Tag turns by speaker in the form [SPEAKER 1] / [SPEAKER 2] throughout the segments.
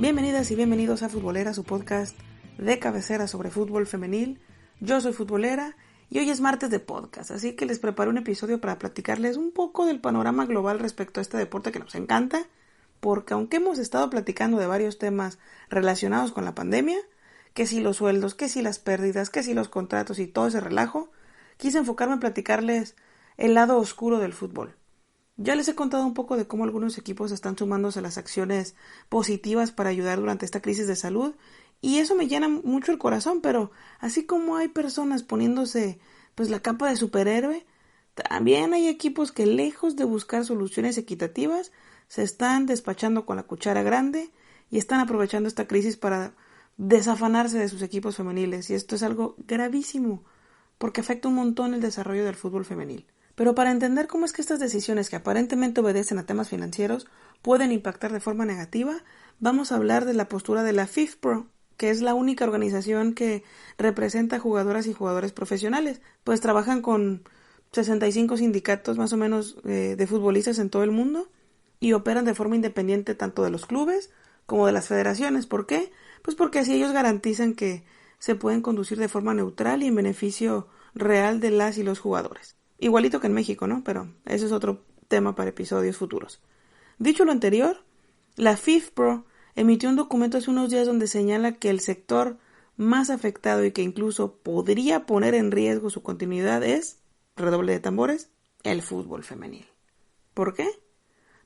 [SPEAKER 1] Bienvenidas y bienvenidos a Futbolera, su podcast de cabecera sobre fútbol femenil. Yo soy Futbolera y hoy es martes de podcast, así que les preparo un episodio para platicarles un poco del panorama global respecto a este deporte que nos encanta, porque aunque hemos estado platicando de varios temas relacionados con la pandemia, que si los sueldos, que si las pérdidas, que si los contratos y todo ese relajo, quise enfocarme en platicarles el lado oscuro del fútbol. Ya les he contado un poco de cómo algunos equipos están sumándose a las acciones positivas para ayudar durante esta crisis de salud y eso me llena mucho el corazón, pero así como hay personas poniéndose la capa de superhéroe, también hay equipos que lejos de buscar soluciones equitativas se están despachando con la cuchara grande y están aprovechando esta crisis para desafanarse de sus equipos femeniles y esto es algo gravísimo porque afecta un montón el desarrollo del fútbol femenil. Pero para entender cómo es que estas decisiones que aparentemente obedecen a temas financieros pueden impactar de forma negativa, vamos a hablar de la postura de la FIFPro, que es la única organización que representa a jugadoras y jugadores profesionales, pues trabajan con 65 sindicatos más o menos de futbolistas en todo el mundo y operan de forma independiente tanto de los clubes como de las federaciones. ¿Por qué? Pues porque así ellos garantizan que se pueden conducir de forma neutral y en beneficio real de las y los jugadores. Igualito que en México, ¿no? Pero eso es otro tema para episodios futuros. Dicho lo anterior, la FIFPro emitió un documento hace unos días donde señala que el sector más afectado y que incluso podría poner en riesgo su continuidad es, redoble de tambores, el fútbol femenil. ¿Por qué?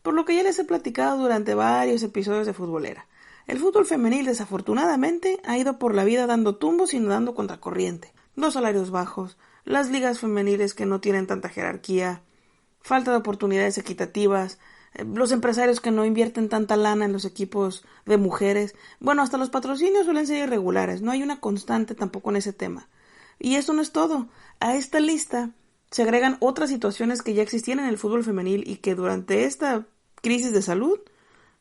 [SPEAKER 1] Por lo que ya les he platicado durante varios episodios de Futbolera. El fútbol femenil desafortunadamente ha ido por la vida dando tumbos y nadando contracorriente. Los salarios bajos, las ligas femeniles que no tienen tanta jerarquía, falta de oportunidades equitativas, los empresarios que no invierten tanta lana en los equipos de mujeres. Bueno, hasta los patrocinios suelen ser irregulares, no hay una constante tampoco en ese tema. Y eso no es todo. A esta lista se agregan otras situaciones que ya existían en el fútbol femenil y que durante esta crisis de salud,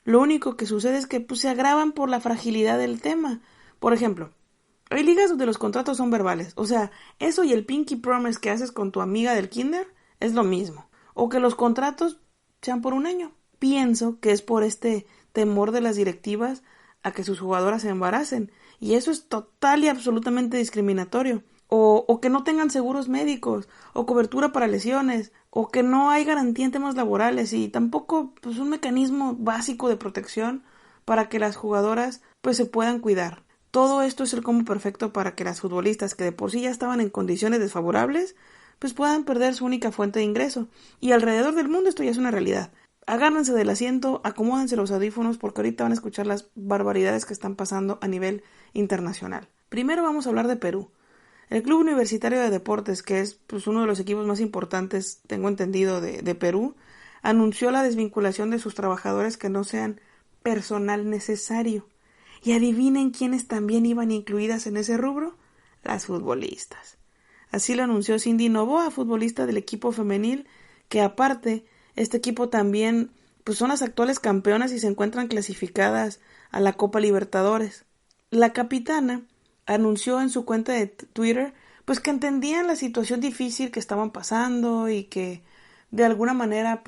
[SPEAKER 1] lo único que sucede es que se agravan por la fragilidad del tema. Por ejemplo, hay ligas donde los contratos son verbales, o sea, eso y el pinky promise que haces con tu amiga del kinder es lo mismo, o que los contratos sean por un año. Pienso que es por este temor de las directivas a que sus jugadoras se embaracen, y eso es total y absolutamente discriminatorio, o que no tengan seguros médicos, o cobertura para lesiones, o que no hay garantía en temas laborales, y tampoco un mecanismo básico de protección para que las jugadoras se puedan cuidar. Todo esto es el combo perfecto para que las futbolistas que de por sí ya estaban en condiciones desfavorables, puedan perder su única fuente de ingreso. Y alrededor del mundo esto ya es una realidad. Agárrense del asiento, acomódense los audífonos porque ahorita van a escuchar las barbaridades que están pasando a nivel internacional. Primero vamos a hablar de Perú. El Club Universitario de Deportes, que es uno de los equipos más importantes, tengo entendido, de Perú, anunció la desvinculación de sus trabajadores que no sean personal necesario. Y adivinen quiénes también iban incluidas en ese rubro, las futbolistas. Así lo anunció Cindy Novoa, futbolista del equipo femenil, que aparte, este equipo también son las actuales campeonas y se encuentran clasificadas a la Copa Libertadores. La capitana anunció en su cuenta de Twitter que entendían la situación difícil que estaban pasando y que de alguna manera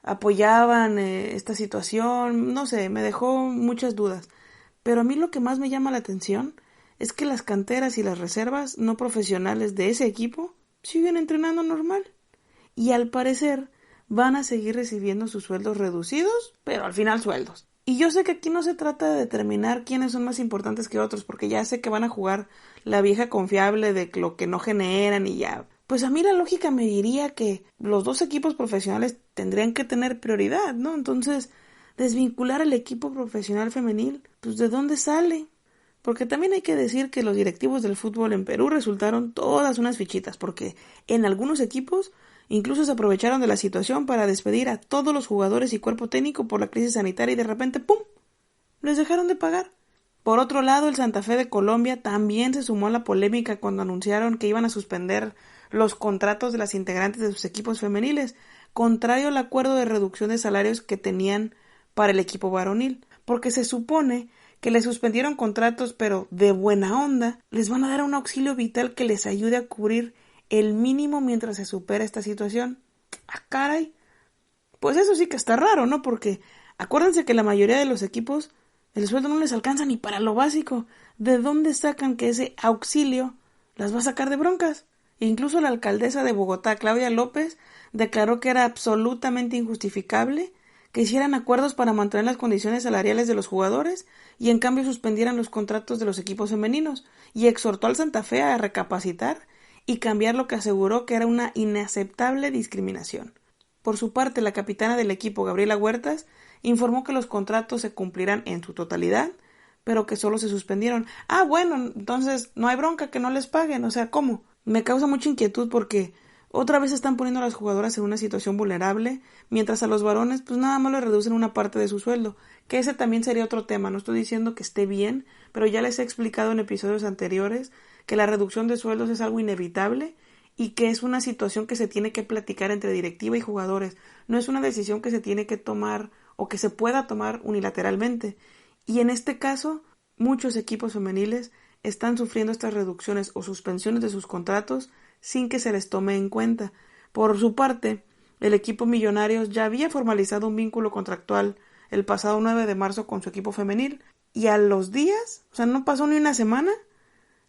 [SPEAKER 1] apoyaban esta situación. No sé, me dejó muchas dudas. Pero a mí lo que más me llama la atención es que las canteras y las reservas no profesionales de ese equipo siguen entrenando normal. Y al parecer van a seguir recibiendo sus sueldos reducidos, pero al final sueldos. Y yo sé que aquí no se trata de determinar quiénes son más importantes que otros, porque ya sé que van a jugar la vieja confiable de lo que no generan y ya. A mí la lógica me diría que los dos equipos profesionales tendrían que tener prioridad, ¿no? Entonces, desvincular al equipo profesional femenil, ¿de dónde sale? Porque también hay que decir que los directivos del fútbol en Perú resultaron todas unas fichitas, porque en algunos equipos incluso se aprovecharon de la situación para despedir a todos los jugadores y cuerpo técnico por la crisis sanitaria y de repente ¡pum!, les dejaron de pagar. Por otro lado, el Santa Fe de Colombia también se sumó a la polémica cuando anunciaron que iban a suspender los contratos de las integrantes de sus equipos femeniles, contrario al acuerdo de reducción de salarios que tenían para el equipo varonil, porque se supone que les suspendieron contratos, pero de buena onda, les van a dar un auxilio vital que les ayude a cubrir el mínimo mientras se supera esta situación. ¡Ah, caray! Pues eso sí que está raro, ¿no? Porque acuérdense que la mayoría de los equipos El sueldo no les alcanza ni para lo básico. ¿De dónde sacan que ese auxilio las va a sacar de broncas? Incluso la alcaldesa de Bogotá, Claudia López, declaró que era absolutamente injustificable que hicieran acuerdos para mantener las condiciones salariales de los jugadores y en cambio suspendieran los contratos de los equipos femeninos, y exhortó al Santa Fe a recapacitar y cambiar lo que aseguró que era una inaceptable discriminación. Por su parte, la capitana del equipo, Gabriela Huertas, informó que los contratos se cumplirán en su totalidad, pero que solo se suspendieron. Ah, bueno, entonces no hay bronca que no les paguen, o sea, ¿cómo? Me causa mucha inquietud porque otra vez están poniendo a las jugadoras en una situación vulnerable, mientras a los varones pues nada más les reducen una parte de su sueldo, que ese también sería otro tema. No estoy diciendo que esté bien, pero ya les he explicado en episodios anteriores que la reducción de sueldos es algo inevitable y que es una situación que se tiene que platicar entre directiva y jugadores. No es una decisión que se tiene que tomar o que se pueda tomar unilateralmente. Y en este caso, muchos equipos femeniles están sufriendo estas reducciones o suspensiones de sus contratos sin que se les tome en cuenta. Por su parte, el equipo Millonarios ya había formalizado un vínculo contractual el pasado 9 de marzo con su equipo femenil, y a los días, o sea, no pasó ni una semana,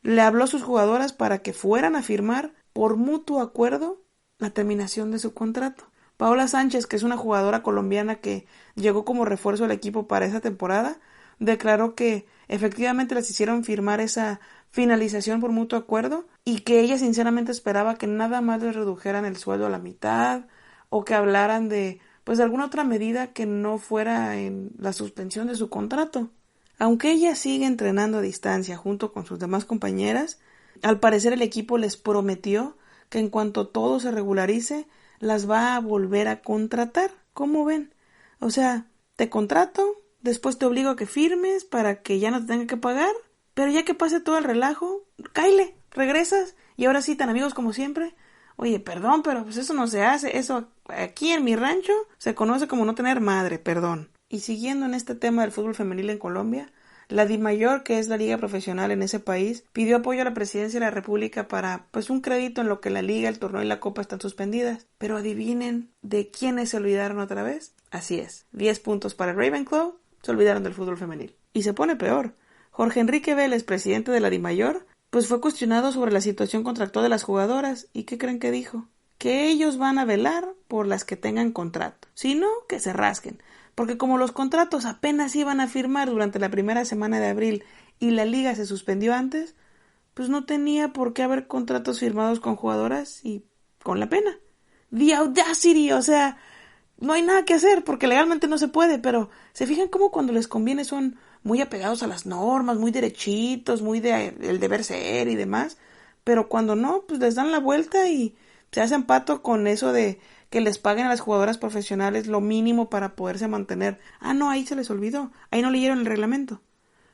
[SPEAKER 1] le habló a sus jugadoras para que fueran a firmar por mutuo acuerdo la terminación de su contrato. Paola Sánchez, que es una jugadora colombiana que llegó como refuerzo al equipo para esa temporada, declaró que efectivamente les hicieron firmar esa finalización por mutuo acuerdo y que ella sinceramente esperaba que nada más les redujeran el sueldo a la mitad o que hablaran de alguna otra medida que no fuera en la suspensión de su contrato. Aunque ella sigue entrenando a distancia junto con sus demás compañeras, al parecer el equipo les prometió que en cuanto todo se regularice las va a volver a contratar. ¿Cómo ven? O sea, te contrato, después te obligo a que firmes para que ya no te tenga que pagar, pero ya que pase todo el relajo, cáele, regresas y ahora sí tan amigos como siempre. Oye, perdón, pero pues eso no se hace, eso aquí en mi rancho se conoce como no tener madre, perdón. Y siguiendo en este tema del fútbol femenil en Colombia, la DIMAYOR, que es la liga profesional en ese país, pidió apoyo a la presidencia de la República para un crédito en lo que la liga, el torneo y la copa están suspendidas. Pero adivinen de quiénes se olvidaron otra vez. Así es, 10 puntos para el Ravenclaw, se olvidaron del fútbol femenil. Y se pone peor. Jorge Enrique Vélez, presidente de la DIMAYOR, fue cuestionado sobre la situación contractual de las jugadoras. ¿Y qué creen que dijo? Que ellos van a velar por las que tengan contrato. Si no, que se rasquen. Porque como los contratos apenas iban a firmar durante la primera semana de abril y la liga se suspendió antes, pues no tenía por qué haber contratos firmados con jugadoras y con la pena. The audacity, o sea, no hay nada que hacer porque legalmente no se puede, pero se fijan cómo cuando les conviene son muy apegados a las normas, muy derechitos, muy de el deber ser y demás, pero cuando no, pues les dan la vuelta y se hacen pato con eso de que les paguen a las jugadoras profesionales lo mínimo para poderse mantener. Ah, no, ahí se les olvidó, ahí no leyeron el reglamento.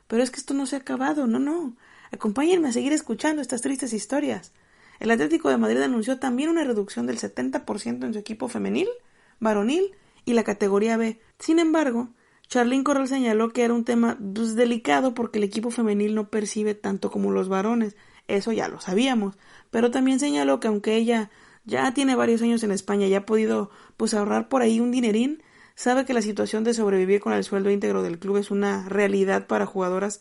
[SPEAKER 1] Pero es que esto no se ha acabado, no. Acompáñenme a seguir escuchando estas tristes historias. El Atlético de Madrid anunció también una reducción del 70% en su equipo femenil, varonil y la categoría B. Sin embargo, Charlín Corral señaló que era un tema delicado porque el equipo femenil no percibe tanto como los varones. Eso ya lo sabíamos, pero también señaló que aunque ella ya tiene varios años en España y ha podido ahorrar por ahí un dinerín, sabe que la situación de sobrevivir con el sueldo íntegro del club es una realidad para jugadoras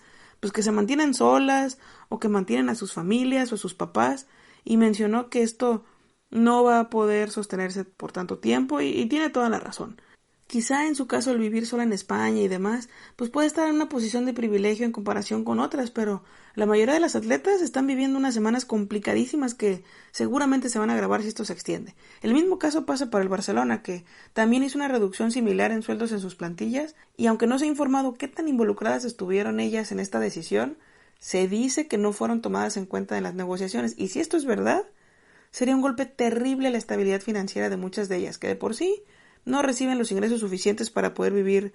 [SPEAKER 1] que se mantienen solas o que mantienen a sus familias o a sus papás, y mencionó que esto no va a poder sostenerse por tanto tiempo y tiene toda la razón. Quizá en su caso el vivir sola en España y demás, puede estar en una posición de privilegio en comparación con otras, pero la mayoría de las atletas están viviendo unas semanas complicadísimas que seguramente se van a agravar si esto se extiende. El mismo caso pasa para el Barcelona, que también hizo una reducción similar en sueldos en sus plantillas, y aunque no se ha informado qué tan involucradas estuvieron ellas en esta decisión, se dice que no fueron tomadas en cuenta en las negociaciones, y si esto es verdad, sería un golpe terrible a la estabilidad financiera de muchas de ellas, que de por sí no reciben los ingresos suficientes para poder vivir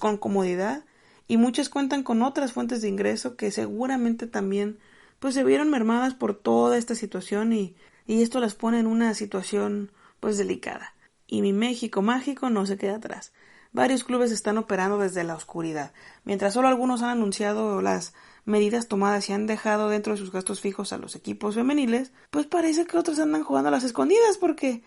[SPEAKER 1] con comodidad, y muchas cuentan con otras fuentes de ingreso que seguramente también se vieron mermadas por toda esta situación, y esto las pone en una situación delicada. Y mi México mágico no se queda atrás. Varios clubes están operando desde la oscuridad. Mientras solo algunos han anunciado las medidas tomadas y han dejado dentro de sus gastos fijos a los equipos femeniles, parece que otros andan jugando a las escondidas porque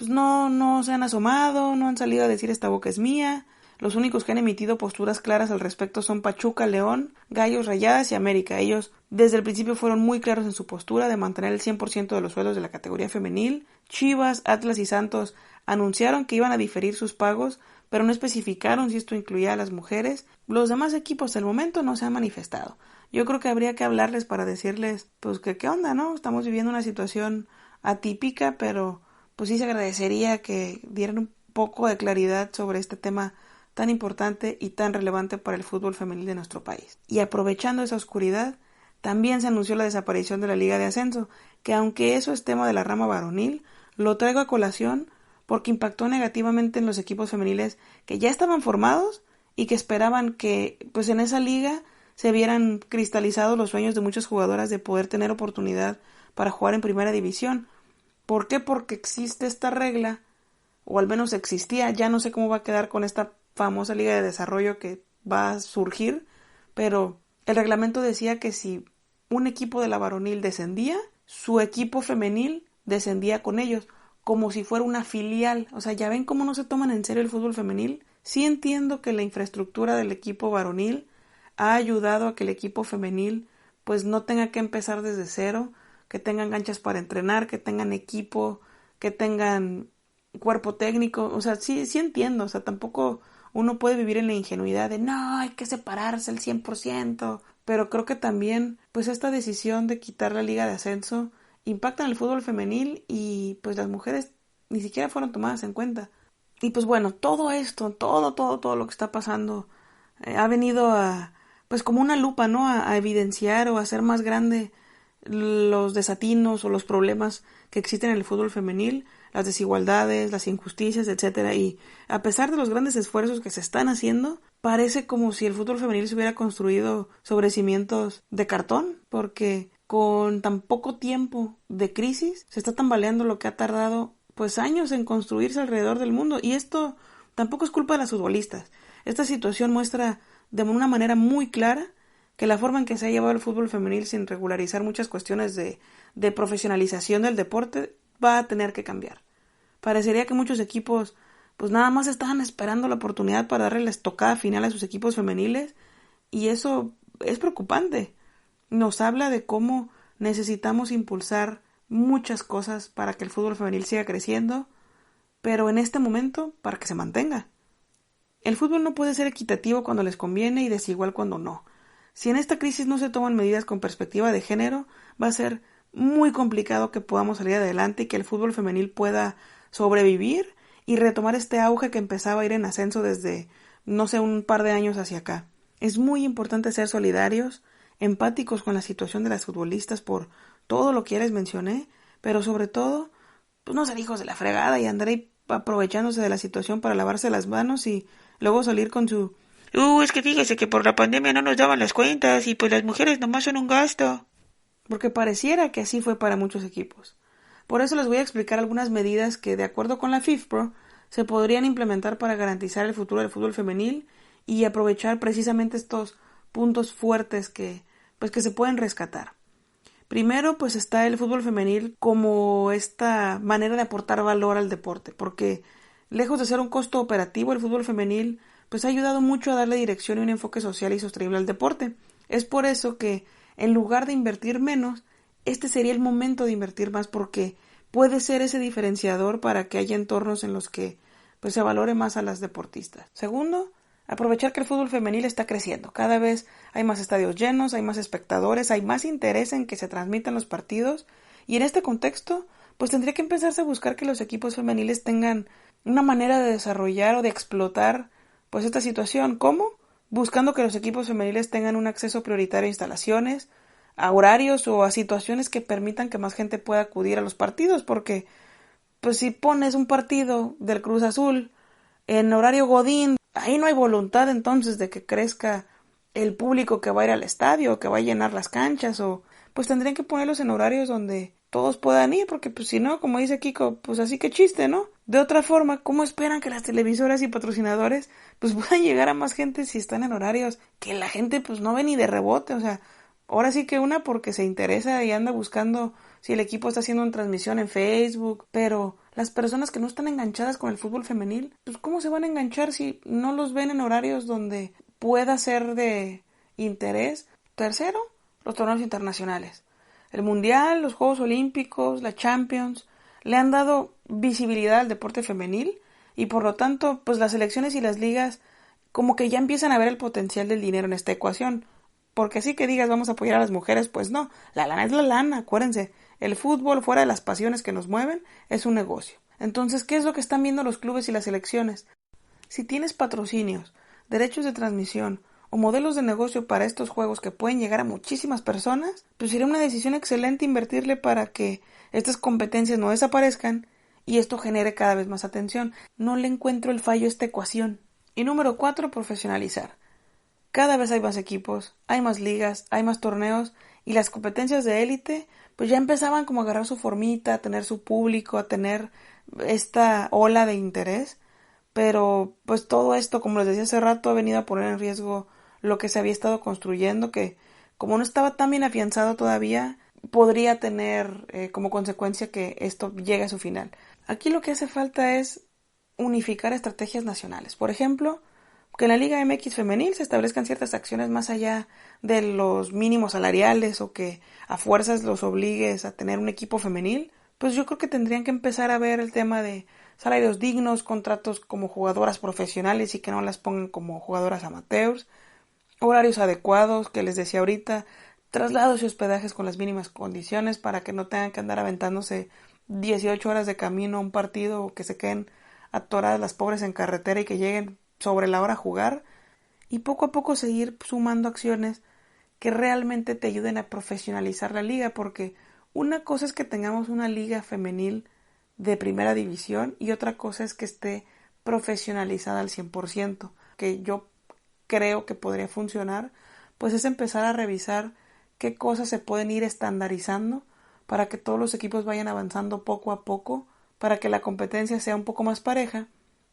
[SPEAKER 1] no se han asomado, no han salido a decir esta boca es mía. Los únicos que han emitido posturas claras al respecto son Pachuca, León, Gallos, Rayadas y América. Ellos desde el principio fueron muy claros en su postura de mantener el 100% de los sueldos de la categoría femenil. Chivas, Atlas y Santos anunciaron que iban a diferir sus pagos, pero no especificaron si esto incluía a las mujeres. Los demás equipos hasta el momento no se han manifestado. Yo creo que habría que hablarles para decirles, pues que qué onda, ¿no? Estamos viviendo una situación atípica, pero pues sí se agradecería que dieran un poco de claridad sobre este tema tan importante y tan relevante para el fútbol femenil de nuestro país. Y aprovechando esa oscuridad, también se anunció la desaparición de la Liga de Ascenso, que aunque eso es tema de la rama varonil, lo traigo a colación porque impactó negativamente en los equipos femeniles que ya estaban formados y que esperaban que pues en esa liga se vieran cristalizados los sueños de muchas jugadoras de poder tener oportunidad para jugar en primera división. ¿Por qué? Porque existe esta regla, o al menos existía, ya no sé cómo va a quedar con esta famosa liga de desarrollo que va a surgir, pero el reglamento decía que si un equipo de la varonil descendía, su equipo femenil descendía con ellos, como si fuera una filial. O sea, ya ven cómo no se toman en serio el fútbol femenil. Sí entiendo que la infraestructura del equipo varonil ha ayudado a que el equipo femenil pues no tenga que empezar desde cero, que tengan canchas para entrenar, que tengan equipo, que tengan cuerpo técnico. O sea, sí entiendo. O sea, tampoco uno puede vivir en la ingenuidad de no, hay que separarse al 100%, pero creo que también pues esta decisión de quitar la liga de ascenso impacta en el fútbol femenil y pues las mujeres ni siquiera fueron tomadas en cuenta. Y pues bueno, todo esto, todo lo que está pasando ha venido a pues como una lupa, ¿no? A evidenciar o a hacer más grande los desatinos o los problemas que existen en el fútbol femenil, las desigualdades, las injusticias, etcétera. Y a pesar de los grandes esfuerzos que se están haciendo, parece como si el fútbol femenil se hubiera construido sobre cimientos de cartón, porque con tan poco tiempo de crisis se está tambaleando lo que ha tardado pues años en construirse alrededor del mundo. Y esto tampoco es culpa de las futbolistas. Esta situación muestra de una manera muy clara que la forma en que se ha llevado el fútbol femenil sin regularizar muchas cuestiones de profesionalización del deporte va a tener que cambiar. Parecería que muchos equipos pues nada más estaban esperando la oportunidad para darle la estocada final a sus equipos femeniles y eso es preocupante. Nos habla de cómo necesitamos impulsar muchas cosas para que el fútbol femenil siga creciendo, pero en este momento para que se mantenga. El fútbol no puede ser equitativo cuando les conviene y desigual cuando no. Si en esta crisis no se toman medidas con perspectiva de género, va a ser muy complicado que podamos salir adelante y que el fútbol femenil pueda sobrevivir y retomar este auge que empezaba a ir en ascenso desde, no sé, un par de años hacia acá. Es muy importante ser solidarios, empáticos con la situación de las futbolistas por todo lo que ya les mencioné, pero sobre todo, pues no ser hijos de la fregada y andar ahí aprovechándose de la situación para lavarse las manos y luego salir con su es que fíjese que por la pandemia no nos daban las cuentas y pues las mujeres nomás son un gasto. Porque pareciera que así fue para muchos equipos. Por eso les voy a explicar algunas medidas que, de acuerdo con la FIFPro, se podrían implementar para garantizar el futuro del fútbol femenil y aprovechar precisamente estos puntos fuertes que se pueden rescatar. Primero, pues está el fútbol femenil como esta manera de aportar valor al deporte, porque lejos de ser un costo operativo, el fútbol femenil pues ha ayudado mucho a darle dirección y un enfoque social y sostenible al deporte. Es por eso que, en lugar de invertir menos, este sería el momento de invertir más porque puede ser ese diferenciador para que haya entornos en los que pues se valore más a las deportistas. Segundo, aprovechar que el fútbol femenil está creciendo. Cada vez hay más estadios llenos, hay más espectadores, hay más interés en que se transmitan los partidos y en este contexto pues tendría que empezarse a buscar que los equipos femeniles tengan una manera de desarrollar o de explotar pues esta situación. ¿Cómo? Buscando que los equipos femeniles tengan un acceso prioritario a instalaciones, a horarios o a situaciones que permitan que más gente pueda acudir a los partidos, porque pues si pones un partido del Cruz Azul en horario godín, ahí no hay voluntad entonces de que crezca el público que va a ir al estadio, que va a llenar las canchas, o pues tendrían que ponerlos en horarios donde todos puedan ir, porque pues si no, como dice Kiko, pues así que chiste, ¿no? De otra forma, ¿cómo esperan que las televisoras y patrocinadores pues puedan llegar a más gente si están en horarios que la gente pues no ve ni de rebote? O sea, ahora sí que una porque se interesa y anda buscando si el equipo está haciendo una transmisión en Facebook, pero las personas que no están enganchadas con el fútbol femenil, pues ¿cómo se van a enganchar si no los ven en horarios donde pueda ser de interés? Tercero, los torneos internacionales. El Mundial, los Juegos Olímpicos, la Champions, le han dado visibilidad al deporte femenil y por lo tanto, pues las selecciones y las ligas como que ya empiezan a ver el potencial del dinero en esta ecuación. Porque así que digas vamos a apoyar a las mujeres, pues no, la lana es la lana, acuérdense, el fútbol fuera de las pasiones que nos mueven es un negocio. Entonces, ¿qué es lo que están viendo los clubes y las selecciones? Si tienes patrocinios, derechos de transmisión o modelos de negocio para estos juegos que pueden llegar a muchísimas personas, pues sería una decisión excelente invertirle para que estas competencias no desaparezcan y esto genere cada vez más atención. No le encuentro el fallo a esta ecuación. Y número 4, profesionalizar. Cada vez hay más equipos, hay más ligas, hay más torneos y las competencias de élite pues ya empezaban como a agarrar su formita, a tener su público, a tener esta ola de interés, pero pues todo esto, como les decía hace rato, ha venido a poner en riesgo lo que se había estado construyendo, que como no estaba tan bien afianzado todavía, podría tener como consecuencia que esto llegue a su final. Aquí lo que hace falta es unificar estrategias nacionales. Por ejemplo, que en la Liga MX femenil se establezcan ciertas acciones más allá de los mínimos salariales o que a fuerzas los obligues a tener un equipo femenil, pues yo creo que tendrían que empezar a ver el tema de salarios dignos, contratos como jugadoras profesionales y que no las pongan como jugadoras amateurs, horarios adecuados, que les decía ahorita, traslados y hospedajes con las mínimas condiciones para que no tengan que andar aventándose 18 horas de camino a un partido o que se queden atoradas las pobres en carretera y que lleguen sobre la hora a jugar, y poco a poco seguir sumando acciones que realmente te ayuden a profesionalizar la liga, porque una cosa es que tengamos una liga femenil de primera división y otra cosa es que esté profesionalizada al 100%, que yo creo que podría funcionar, pues es empezar a revisar qué cosas se pueden ir estandarizando para que todos los equipos vayan avanzando poco a poco, para que la competencia sea un poco más pareja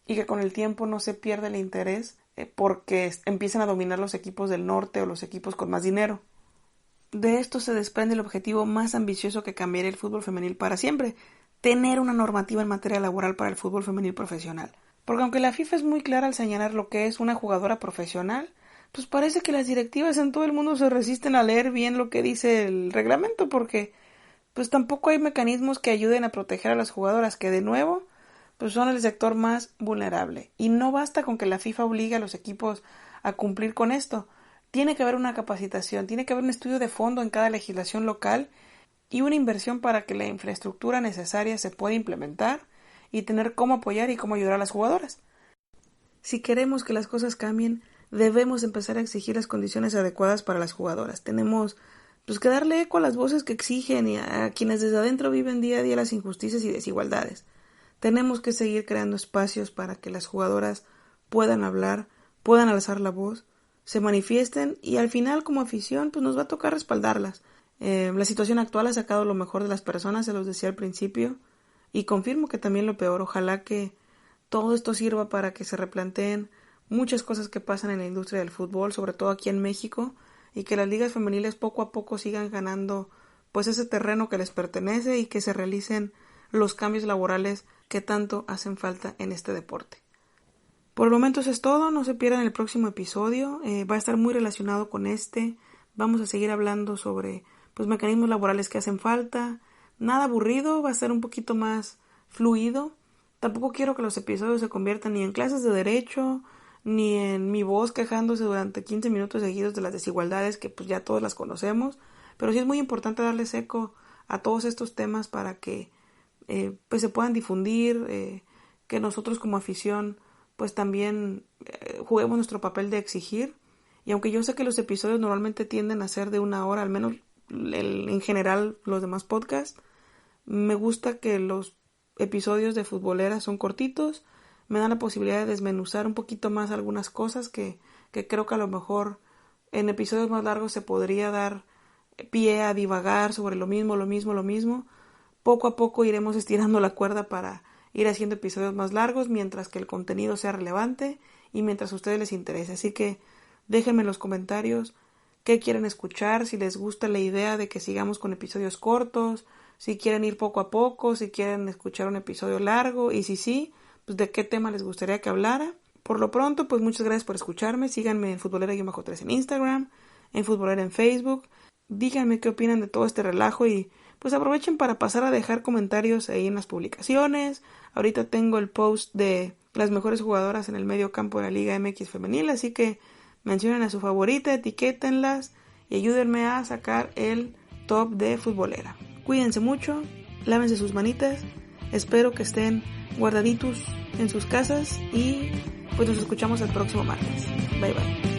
[SPEAKER 1] y que con el tiempo no se pierda el interés porque empiecen a dominar los equipos del norte o los equipos con más dinero. De esto se desprende el objetivo más ambicioso que cambiaría el fútbol femenil para siempre, tener una normativa en materia laboral para el fútbol femenil profesional. Porque aunque la FIFA es muy clara al señalar lo que es una jugadora profesional, pues parece que las directivas en todo el mundo se resisten a leer bien lo que dice el reglamento porque pues tampoco hay mecanismos que ayuden a proteger a las jugadoras que de nuevo pues son el sector más vulnerable. Y no basta con que la FIFA obligue a los equipos a cumplir con esto. Tiene que haber una capacitación, tiene que haber un estudio de fondo en cada legislación local y una inversión para que la infraestructura necesaria se pueda implementar y tener cómo apoyar y cómo ayudar a las jugadoras. Si queremos que las cosas cambien, debemos empezar a exigir las condiciones adecuadas para las jugadoras. Tenemos pues que darle eco a las voces que exigen y a quienes desde adentro viven día a día las injusticias y desigualdades. Tenemos que seguir creando espacios para que las jugadoras puedan hablar, puedan alzar la voz, se manifiesten y al final como afición pues nos va a tocar respaldarlas. La situación actual ha sacado lo mejor de las personas, se los decía al principio, y confirmo que también lo peor. Ojalá que todo esto sirva para que se replanteen muchas cosas que pasan en la industria del fútbol, sobre todo aquí en México, y que las ligas femeniles poco a poco sigan ganando pues ese terreno que les pertenece y que se realicen los cambios laborales que tanto hacen falta en este deporte. Por el momento eso es todo, no se pierdan el próximo episodio, va a estar muy relacionado con este, vamos a seguir hablando sobre pues mecanismos laborales que hacen falta, nada aburrido, va a ser un poquito más fluido, tampoco quiero que los episodios se conviertan ni en clases de derecho, ni en mi voz quejándose durante 15 minutos seguidos de las desigualdades que pues ya todos las conocemos, pero sí es muy importante darles eco a todos estos temas para que pues se puedan difundir, que nosotros como afición pues también juguemos nuestro papel de exigir. Y aunque yo sé que los episodios normalmente tienden a ser de 1 hora, al menos en general los demás podcasts, me gusta que los episodios de Futbolera son cortitos, me dan la posibilidad de desmenuzar un poquito más algunas cosas que creo que a lo mejor en episodios más largos se podría dar pie a divagar sobre lo mismo. Poco a poco iremos estirando la cuerda para ir haciendo episodios más largos mientras que el contenido sea relevante y mientras a ustedes les interese. Así que déjenme en los comentarios qué quieren escuchar, si les gusta la idea de que sigamos con episodios cortos, si quieren ir poco a poco, si quieren escuchar un episodio largo y si sí, pues de qué tema les gustaría que hablara. Por lo pronto, pues muchas gracias por escucharme. Síganme en Futbolera-3 en Instagram, en Futbolera en Facebook. Díganme qué opinan de todo este relajo y pues aprovechen para pasar a dejar comentarios ahí en las publicaciones. Ahorita tengo el post de las mejores jugadoras en el medio campo de la Liga MX femenil, así que mencionen a su favorita, etiquétenlas y ayúdenme a sacar el top de Futbolera. Cuídense mucho, lávense sus manitas, espero que estén guardaditos en sus casas y pues nos escuchamos el próximo martes. Bye bye.